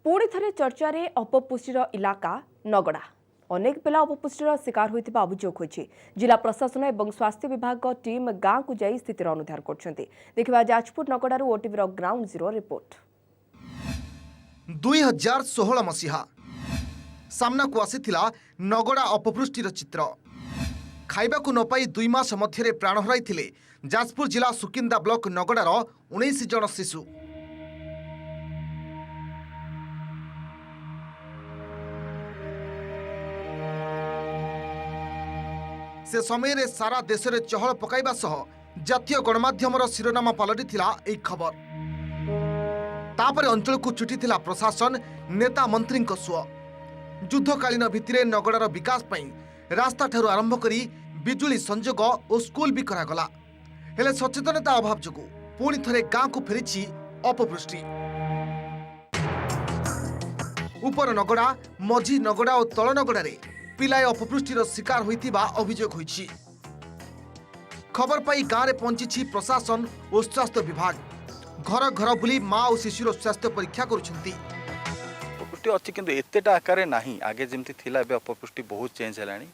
पुणी थे चर्चा रे अपपुष्टिर इलाका नगड़ा अनेक पिला अपपुष्टिर शिकार होता अभियोग होती। जिला प्रशासन और स्वास्थ्य विभाग टीम गांव को जाई स्थितिर अनुधार कर जाजपुर नगड़ार ओटीवीर ग्राउंड जीरो रिपोर्ट। 2016 मसीहा सामना को आसीथिला नगड़ा अपपुष्टिर चित्र। खाइबा को न पाई 2 मास मध्यरे प्राण हराइथिले जाजपुर जिला सुकिंदा ब्लॉक नगड़ार 19 जन शिशु। से समय सारा देश में चहल पकाइबा सह जातीय गणमाध्यमर शिरोनाम पलटिथिला एई खबर। तापर अंचल को छुटिथिला प्रशासन नेता मंत्री सुଅ। युद्धकालीन भित्तिरे नगड़ार विकास पई रास्ता ठारू आरंभ करी बिजुली संजोग और स्कूल भी करागला। हेले सचेतनता अभाव जोगु पुणी थरे गाँ को फेरिछि अपवृष्टि। उपर नगड़ा मझी नगड़ा और तल नगड़ारे पिलाए अपपुष्टिर शिकार होइतिबा अभियोग होइछि। खबर पाई गाँव में पहुंची प्रशासन और स्वास्थ्य विभाग घर घर बुली माँ और शिशुर स्वास्थ्य परीक्षा करुछंती। अपपुष्टि अच्छी किंतु एतेटा आकार नहीं आगे जमती थिला एबे अपपुष्टि बहुत चेंज हेलानी।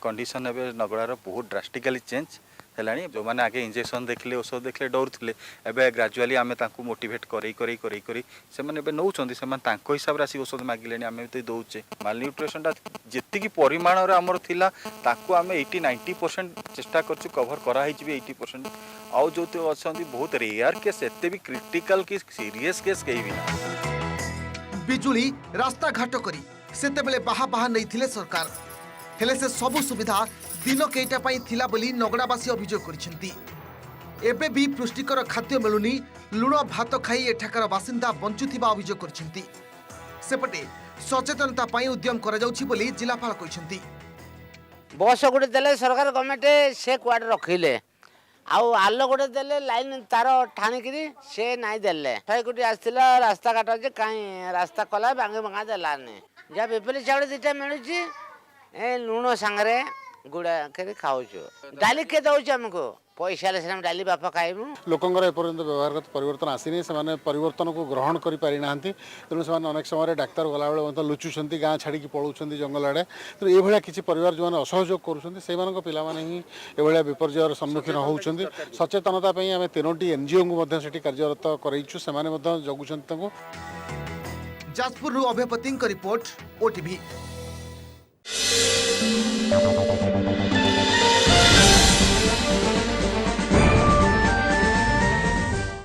कंडीशन एबे नगड़ार बहुत ड्रास्टिकली चेंज हेलानी। जो माने आगे इंजेक्शन देखले औषध देखले डर थिले एबे ग्रेजुअली आमे तांको मोटिवेट करी से माने एबे नौचंदी से माने तांको हिसाब रासी औषध मागिलेनी आमे तो दउचे। माल न्यूट्रिशन टा जेति की परिमाण रे हमर थिला ताको आमे 80-90% चेष्टा करछु कवर करा हिजबे 80%। आउ जोते अछंदी बहुत रेयर केस एते भी क्रिटिकल की सीरियस केस कहि बिना। बिजुली रास्ता घाट करी सेते बेले बाहा नहीं थिले सरकार। हेले से सबु सुविधा दिन केइटा पाई थिला बोली नगड़ावासी अभियोग करिसेंती। एबे भी पुष्टिकर खाद्य मिलुनी लुण भात खाई एठाकार बासिंदा बंचुथिबा अभियोग करिसेंती। सेपटे सचेतनता पाई उद्यम करा जाउछि बोली जिलापाल कहिसेंती। बस गोटे देले सरकार गवर्नमेंट से कुआड रखिले आउ आलो गोटे देले लाइन तार ठाणिकी से नाई देले 100 कोटी आसला रास्ता काट जे काई रास्ता कला बांगे बांगा देलाने जा बेपली चावल दिटा मिलुछि ए लुण सांगरे गुड़ा के खाऊछु डाली के दउछ हमको पैसा ले से डाली बापा खाइबु। लोकंगर एपर्यंत व्यवहारगत परिवर्तन आसीनी से परिवर्तन को ग्रहण करि पारि नाहंती। तेणु से अनेक समय डाक्तर गला बेले लुचुंट गाँ छाड़ी पलाउंट जंगल आड़े। तो ये किसी परिवार जो मैंने असहयोग करुँच पिला ये विपर्ययर सम्मुखीन होती। सचेतनता आम 3टी एनजीओ को कार्यरत करइछु से जगुंट। Jajpur Abhaypati report OTV.